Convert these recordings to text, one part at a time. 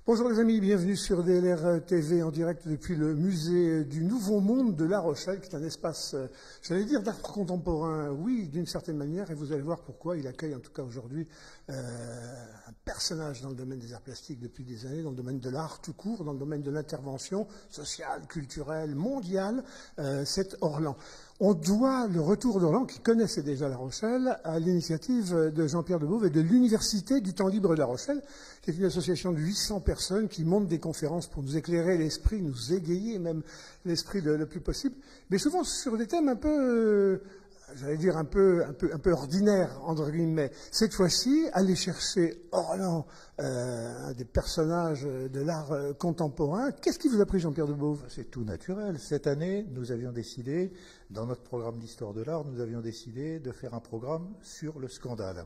Bonjour les amis, bienvenue sur DLR TV en direct depuis le musée du Nouveau Monde de La Rochelle, qui est un espace, j'allais dire, d'art contemporain, oui, d'une certaine manière, et vous allez voir pourquoi il accueille en tout cas aujourd'hui un personnage dans le domaine des arts plastiques depuis des années, dans le domaine de l'art tout court, dans le domaine de l'intervention sociale, culturelle, mondiale, c'est Orlan. On doit le retour d'Orlan, qui connaissait déjà La Rochelle, à l'initiative de Jean-Pierre Debauve et de l'Université du Temps Libre de La Rochelle, qui est une association de 800 personnes qui montent des conférences pour nous éclairer l'esprit, nous égayer même l'esprit le plus possible, mais souvent sur des thèmes un peu, j'allais dire un peu ordinaires, entre guillemets. Cette fois-ci, aller chercher Orlan, un des personnages de l'art contemporain. Qu'est-ce qui vous a pris, Jean-Pierre Debauve? C'est tout naturel. Cette année, nous avions décidé, dans notre programme d'histoire de l'art, nous avions décidé de faire un programme sur le scandale.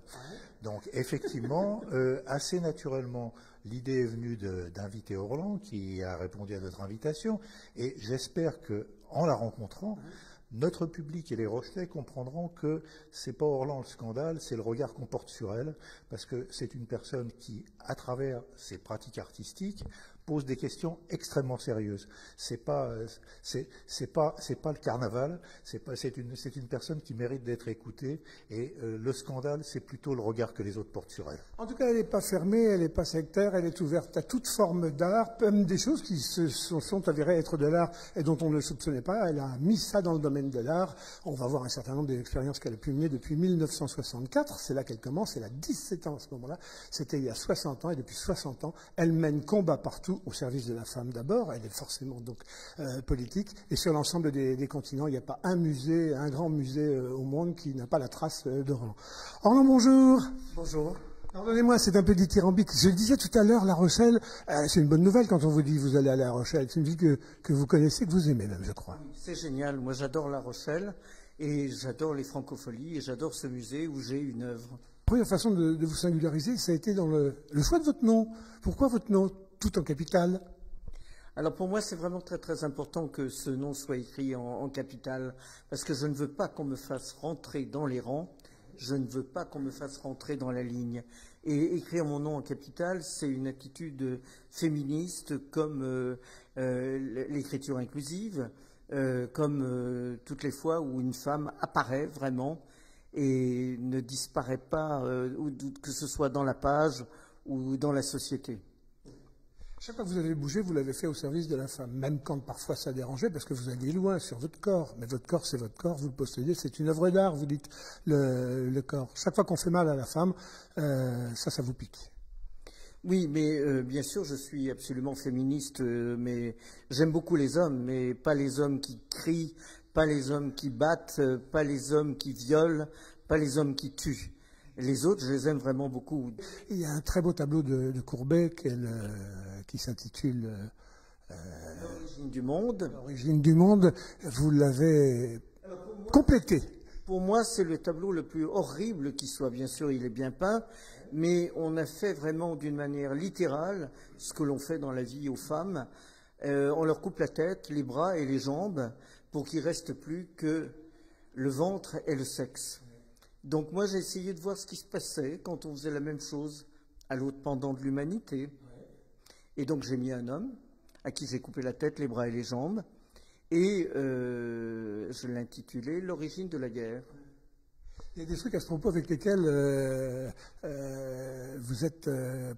Donc, effectivement, assez naturellement, l'idée est venue d'inviter Orlan, qui a répondu à notre invitation, et j'espère qu'en la rencontrant, notre public et les Rochelais comprendront que c'est pas Orlan le scandale, c'est le regard qu'on porte sur elle, parce que c'est une personne qui, à travers ses pratiques artistiques, pose des questions extrêmement sérieuses. C'est pas le carnaval, c'est une personne qui mérite d'être écoutée, et le scandale, c'est plutôt le regard que les autres portent sur elle. En tout cas, elle n'est pas fermée, elle n'est pas sectaire, elle est ouverte à toute forme d'art, même des choses qui se sont avérées être de l'art et dont on ne le soupçonnait pas. Elle a mis ça dans le domaine de l'art. On va voir un certain nombre d'expériences qu'elle a pu mener depuis 1964. C'est là qu'elle commence. Elle a 17 ans à ce moment-là. C'était il y a 60 ans, et depuis 60 ans, elle mène combat partout au service de la femme d'abord. Elle est forcément donc politique. Et sur l'ensemble des continents, il n'y a pas un musée, un grand musée au monde qui n'a pas la trace d'Orlan. Orlan, bonjour. Bonjour. Pardonnez-moi, c'est un peu dithyrambique. Je le disais tout à l'heure, La Rochelle, c'est une bonne nouvelle quand on vous dit vous allez à La Rochelle. C'est une ville que vous connaissez, que vous aimez même, je crois. C'est génial. Moi, j'adore La Rochelle et j'adore les francopholies et j'adore ce musée où j'ai une œuvre. La première façon de vous singulariser, ça a été dans le choix de votre nom. Pourquoi votre nom, tout en capitale? Alors pour moi, c'est vraiment très très important que ce nom soit écrit en capitale, parce que je ne veux pas qu'on me fasse rentrer dans les rangs, je ne veux pas qu'on me fasse rentrer dans la ligne. Et écrire mon nom en capitale, c'est une attitude féministe comme l'écriture inclusive, comme toutes les fois où une femme apparaît vraiment et ne disparaît pas, que ce soit dans la page ou dans la société. Chaque fois que vous avez bougé, vous l'avez fait au service de la femme, même quand parfois ça dérangeait, parce que vous alliez loin sur votre corps. Mais votre corps, c'est votre corps, vous le possédez, c'est une œuvre d'art, vous dites, le corps. Chaque fois qu'on fait mal à la femme, ça vous pique. Oui, mais bien sûr, je suis absolument féministe, mais j'aime beaucoup les hommes, mais pas les hommes qui crient, pas les hommes qui battent, pas les hommes qui violent, pas les hommes qui tuent. Les autres, je les aime vraiment beaucoup. Il y a un très beau tableau de Courbet qui s'intitule L'origine du monde. L'origine du monde. Vous l'avez complété. Pour moi, c'est le tableau le plus horrible qui soit. Bien sûr, il est bien peint, mais on a fait vraiment d'une manière littérale ce que l'on fait dans la vie aux femmes. On leur coupe la tête, les bras et les jambes pour qu'il ne reste plus que le ventre et le sexe. Donc moi, j'ai essayé de voir ce qui se passait quand on faisait la même chose à l'autre pendant de l'humanité. Et donc j'ai mis un homme à qui j'ai coupé la tête, les bras et les jambes, et je l'ai intitulé « L'origine de la guerre ». Il y a des trucs à ce propos avec lesquels vous êtes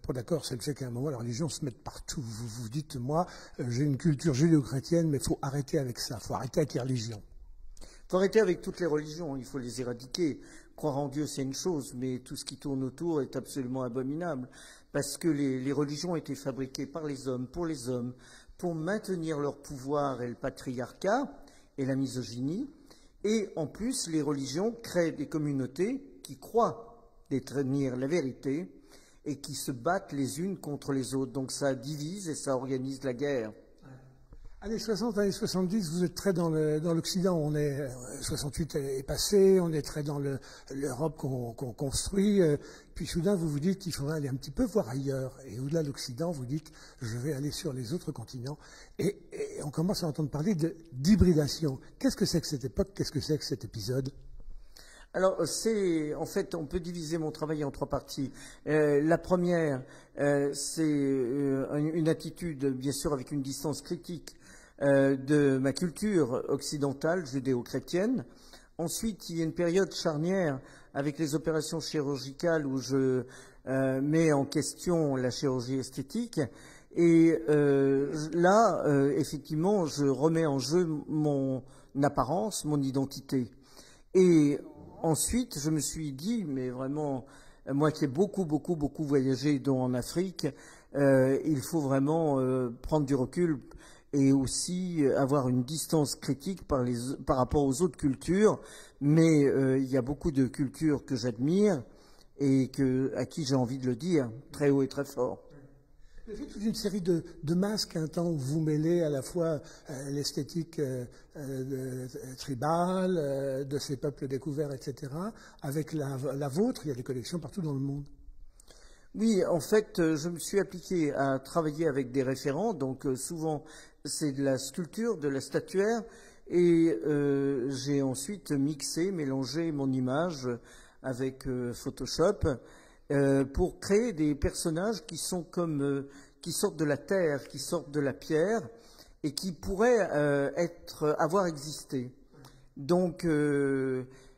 pas d'accord. C'est le fait qu'à un moment, la religion se mette partout. Vous vous dites, moi, j'ai une culture judéo-chrétienne, mais il faut arrêter avec ça. Il faut arrêter avec les religions. Il faut arrêter avec toutes les religions, il faut les éradiquer. Croire en Dieu, c'est une chose, mais tout ce qui tourne autour est absolument abominable. Parce que les religions ont été fabriquées par les hommes, pour maintenir leur pouvoir et le patriarcat et la misogynie. Et en plus, les religions créent des communautés qui croient détenir la vérité et qui se battent les unes contre les autres. Donc ça divise et ça organise la guerre. Années 60, années 70, vous êtes très dans l'Occident. On est 68 est passé, on est très dans l'Europe qu'on construit. Puis soudain, vous vous dites qu'il faudrait aller un petit peu voir ailleurs. Et au-delà de l'Occident, vous dites je vais aller sur les autres continents. Et on commence à entendre parler d'hybridation. Qu'est-ce que c'est que cette époque? Qu'est-ce que c'est que cet épisode? Alors, en fait, on peut diviser mon travail en 3 parties. La première, c'est une attitude, bien sûr, avec une distance critique de ma culture occidentale, judéo-chrétienne. Ensuite, il y a une période charnière avec les opérations chirurgicales où je mets en question la chirurgie esthétique. Et là, effectivement, je remets en jeu mon apparence, mon identité. Et ensuite, je me suis dit, mais vraiment, moi qui ai beaucoup voyagé, dont en Afrique, il faut vraiment prendre du recul et aussi avoir une distance critique par rapport aux autres cultures. Mais il y a beaucoup de cultures que j'admire et à qui j'ai envie de le dire très haut et très fort. Vous avez fait toute une série de masques un temps où vous mêlez à la fois l'esthétique tribale de ces peuples découverts, etc., avec la vôtre. Il y a des collections partout dans le monde. Oui, en fait, je me suis appliqué à travailler avec des référents. Donc souvent, c'est de la sculpture, de la statuaire. Et j'ai ensuite mélangé mon image avec Photoshop pour créer des personnages qui sont qui sortent de la terre, qui sortent de la pierre et qui pourraient avoir existé. Donc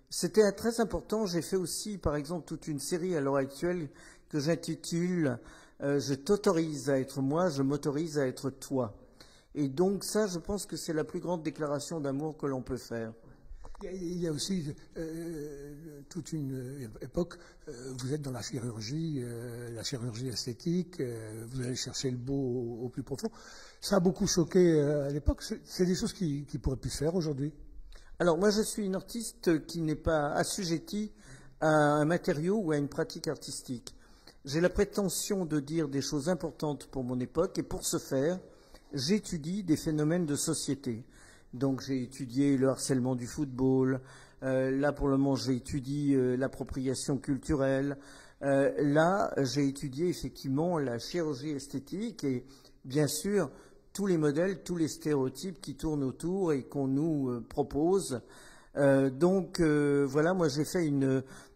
c'était très important. J'ai fait aussi, par exemple, toute une série à l'heure actuelle que j'intitule Je t'autorise à être moi, je m'autorise à être toi. Et donc ça, je pense que c'est la plus grande déclaration d'amour que l'on peut faire. Il y a aussi toute une époque, vous êtes dans la chirurgie esthétique, vous allez chercher le beau au plus profond. Ça a beaucoup choqué à l'époque. C'est des choses qui pourraient plus se faire aujourd'hui. Alors moi, je suis une artiste qui n'est pas assujettie à un matériau ou à une pratique artistique. J'ai la prétention de dire des choses importantes pour mon époque et pour ce faire, j'étudie des phénomènes de société. Donc j'ai étudié le harcèlement du football, là pour le moment j'ai étudié l'appropriation culturelle, là j'ai étudié effectivement la chirurgie esthétique et bien sûr tous les modèles, tous les stéréotypes qui tournent autour et qu'on nous propose. Donc voilà, moi j'ai fait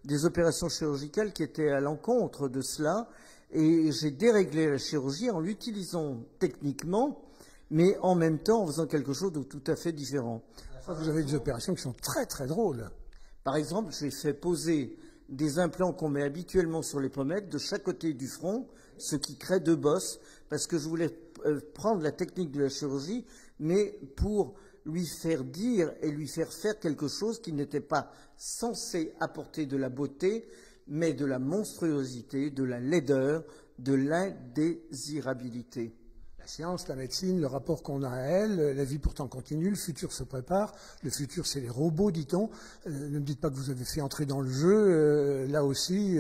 des opérations chirurgicales qui étaient à l'encontre de cela et j'ai déréglé la chirurgie en l'utilisant techniquement, mais en même temps en faisant quelque chose de tout à fait différent. Vous avez des opérations qui sont très très drôles. Par exemple, j'ai fait poser des implants qu'on met habituellement sur les pommettes de chaque côté du front, ce qui crée 2 bosses, parce que je voulais prendre la technique de la chirurgie, mais pour lui faire dire et lui faire faire quelque chose qui n'était pas censé apporter de la beauté, mais de la monstruosité, de la laideur, de l'indésirabilité. La science, la médecine, le rapport qu'on a à elle, la vie pourtant continue, le futur se prépare. Le futur, c'est les robots, dit-on. Ne me dites pas que vous avez fait entrer dans le jeu, là aussi,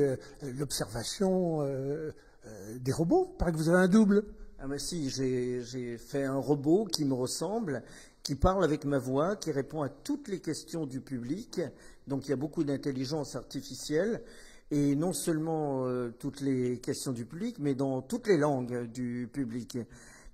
l'observation des robots. Il paraît que vous avez un double. Ah ben si, j'ai fait un robot qui me ressemble, qui parle avec ma voix, qui répond à toutes les questions du public. Donc il y a beaucoup d'intelligence artificielle. Et non seulement toutes les questions du public, mais dans toutes les langues du public.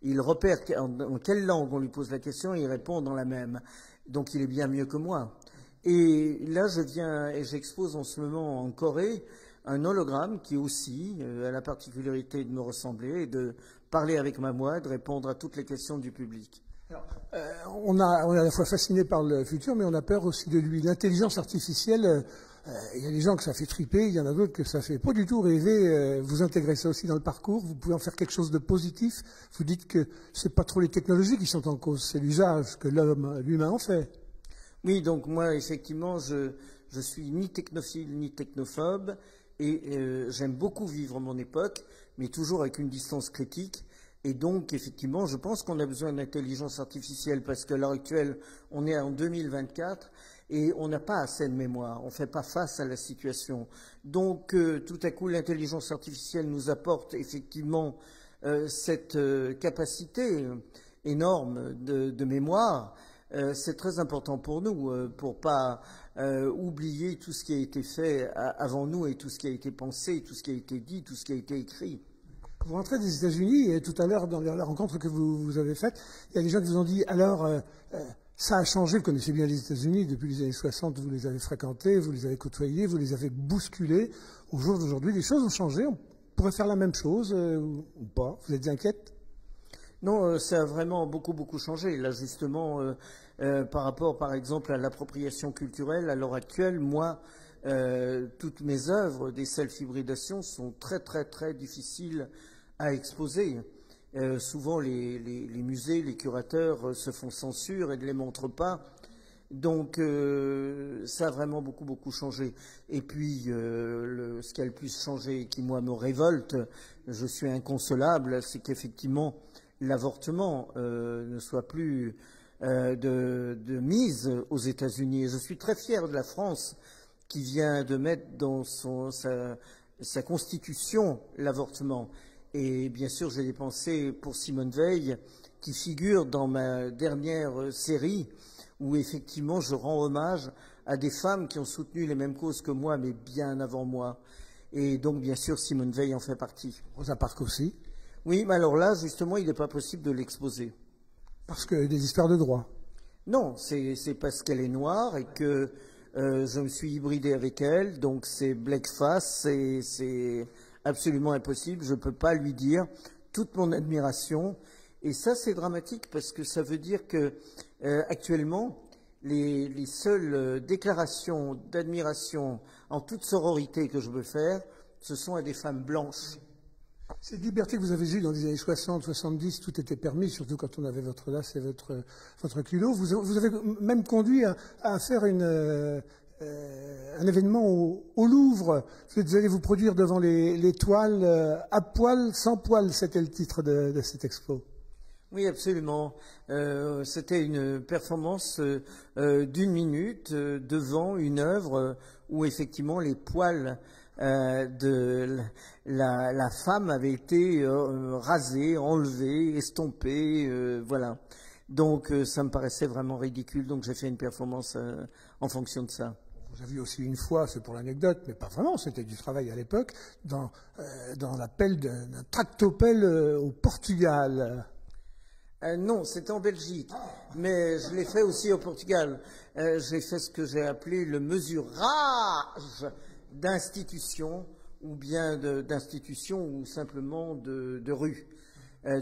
Il repère en quelle langue on lui pose la question et il répond dans la même. Donc il est bien mieux que moi. Et là, je viens et j'expose en ce moment en Corée un hologramme qui aussi a la particularité de me ressembler et de parler avec ma voix, de répondre à toutes les questions du public. Alors, on est à la fois fasciné par le futur, mais on a peur aussi de lui. L'intelligence artificielle, il y a des gens que ça fait triper, il y en a d'autres que ça fait pas du tout rêver. Vous intégrez ça aussi dans le parcours, vous pouvez en faire quelque chose de positif. Vous dites que c'est pas trop les technologies qui sont en cause, c'est l'usage que l'humain en fait. Oui, donc moi, effectivement, je suis ni technophile ni technophobe et j'aime beaucoup vivre mon époque, mais toujours avec une distance critique. Et donc, effectivement, je pense qu'on a besoin d'intelligence artificielle parce qu'à l'heure actuelle, on est en 2024 et on n'a pas assez de mémoire, on ne fait pas face à la situation. Donc, tout à coup, l'intelligence artificielle nous apporte effectivement cette capacité énorme de mémoire. C'est très important pour nous, pour pas oublier tout ce qui a été fait avant nous et tout ce qui a été pensé, tout ce qui a été dit, tout ce qui a été écrit. Vous rentrez des États-Unis et tout à l'heure, dans la rencontre que vous avez faite, il y a des gens qui vous ont dit alors, Ça a changé, vous connaissez bien les États-Unis, depuis les années 60, vous les avez fréquentés, vous les avez côtoyés, vous les avez bousculés. Au jour d'aujourd'hui, les choses ont changé, on pourrait faire la même chose ou pas. Vous êtes inquiète? Non, ça a vraiment beaucoup changé. Là, justement, par rapport, par exemple, à l'appropriation culturelle, à l'heure actuelle, moi, toutes mes œuvres des self-hybridations sont très difficiles à exposer. Souvent, les musées, les curateurs se font censure et ne les montrent pas. Donc, ça a vraiment beaucoup changé. Et puis, ce qui a le plus changé et qui, moi, me révolte, je suis inconsolable, c'est qu'effectivement, l'avortement ne soit plus de mise aux États-Unis. Et je suis très fier de la France qui vient de mettre dans sa constitution l'avortement. Et bien sûr, j'ai des pensées pour Simone Veil, qui figure dans ma dernière série, où effectivement je rends hommage à des femmes qui ont soutenu les mêmes causes que moi, mais bien avant moi. Et donc, bien sûr, Simone Veil en fait partie. Rosa Parks aussi. Oui, mais alors là, justement, il n'est pas possible de l'exposer. Parce que des histoires de droit. Non, c'est parce qu'elle est noire et que je me suis hybridé avec elle, donc c'est blackface, c'est absolument impossible. Je ne peux pas lui dire toute mon admiration. Et ça, c'est dramatique parce que ça veut dire que actuellement, les seules déclarations d'admiration en toute sororité que je veux faire, ce sont à des femmes blanches. Cette liberté que vous avez eue dans les années 60, 70, tout était permis, surtout quand on avait votre lace et votre culot. Vous avez même conduit à faire un événement au Louvre. Vous allez vous produire devant les toiles à poil, sans poil, c'était le titre de cette expo. Oui, absolument. C'était une performance d'une minute devant une œuvre où effectivement les poils de la femme avaient été rasés, enlevés, estompés, voilà. Donc ça me paraissait vraiment ridicule, donc j'ai fait une performance en fonction de ça. Vous avez aussi une fois, c'est pour l'anecdote, mais pas vraiment, c'était du travail à l'époque, dans la pelle d'un tractopelle au Portugal. Non, c'était en Belgique, mais je l'ai fait aussi au Portugal. J'ai fait ce que j'ai appelé le mesurage d'institutions, ou bien d'institutions, ou simplement de rues.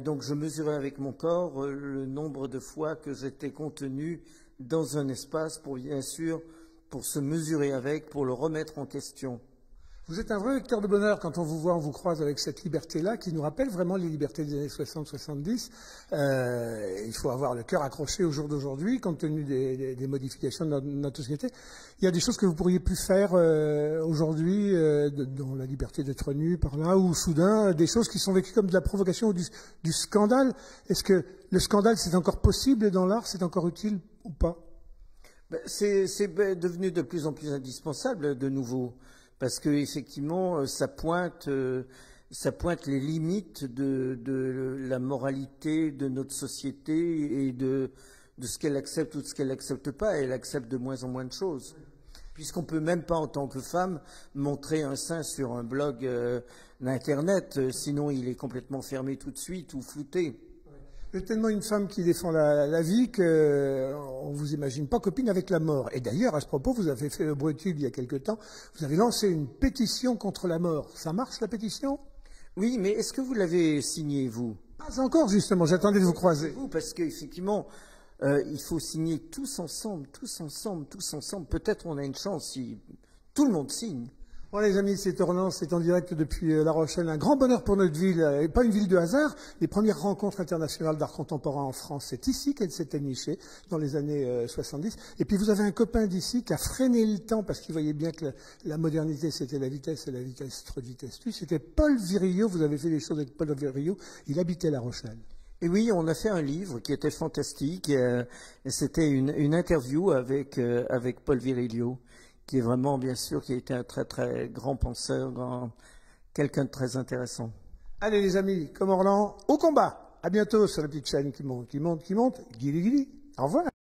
Donc je mesurais avec mon corps le nombre de fois que j'étais contenu dans un espace pour, bien sûr, pour se mesurer avec, pour le remettre en question. Vous êtes un vrai vecteur de bonheur quand on vous voit, on vous croise avec cette liberté-là qui nous rappelle vraiment les libertés des années 60-70. Il faut avoir le cœur accroché au jour d'aujourd'hui compte tenu des modifications de notre société. Il y a des choses que vous pourriez plus faire aujourd'hui dans la liberté d'être nu par là ou soudain, des choses qui sont vécues comme de la provocation ou du scandale. Est-ce que le scandale c'est encore possible dans l'art, c'est encore utile ou pas? C'est devenu de plus en plus indispensable de nouveau. Parce que effectivement, ça pointe les limites de la moralité de notre société et de ce qu'elle accepte ou de ce qu'elle n'accepte pas. Elle accepte de moins en moins de choses. Puisqu'on ne peut même pas, en tant que femme, montrer un sein sur un blog d'Internet, sinon il est complètement fermé tout de suite ou flouté. Vous êtes tellement une femme qui défend la vie qu'on ne vous imagine pas copine avec la mort. Et d'ailleurs, à ce propos, vous avez fait le Bretube il y a quelque temps. Vous avez lancé une pétition contre la mort. Ça marche, la pétition? Oui, mais est-ce que vous l'avez signée, vous? Pas encore, justement. J'attendais de vous croiser. Parce qu'effectivement, il faut signer tous ensemble. Peut-être on a une chance si tout le monde signe. Bon, les amis, c'est Orlan, c'est en direct depuis La Rochelle. Un grand bonheur pour notre ville, et pas une ville de hasard. Les premières rencontres internationales d'art contemporain en France, c'est ici qu'elles s'étaient nichées, dans les années 70. Et puis vous avez un copain d'ici qui a freiné le temps, parce qu'il voyait bien que la modernité, c'était la vitesse, et la vitesse, trop de vitesse. Lui, c'était Paul Virilio. Vous avez fait des choses avec Paul Virilio. Il habitait La Rochelle. Et oui, on a fait un livre qui était fantastique. C'était une interview avec Paul Virilio, qui est vraiment, bien sûr, qui a été un très grand penseur, quelqu'un de très intéressant. Allez les amis, comme Orlan, au combat. À bientôt sur la petite chaîne qui monte. Guili guili. Au revoir.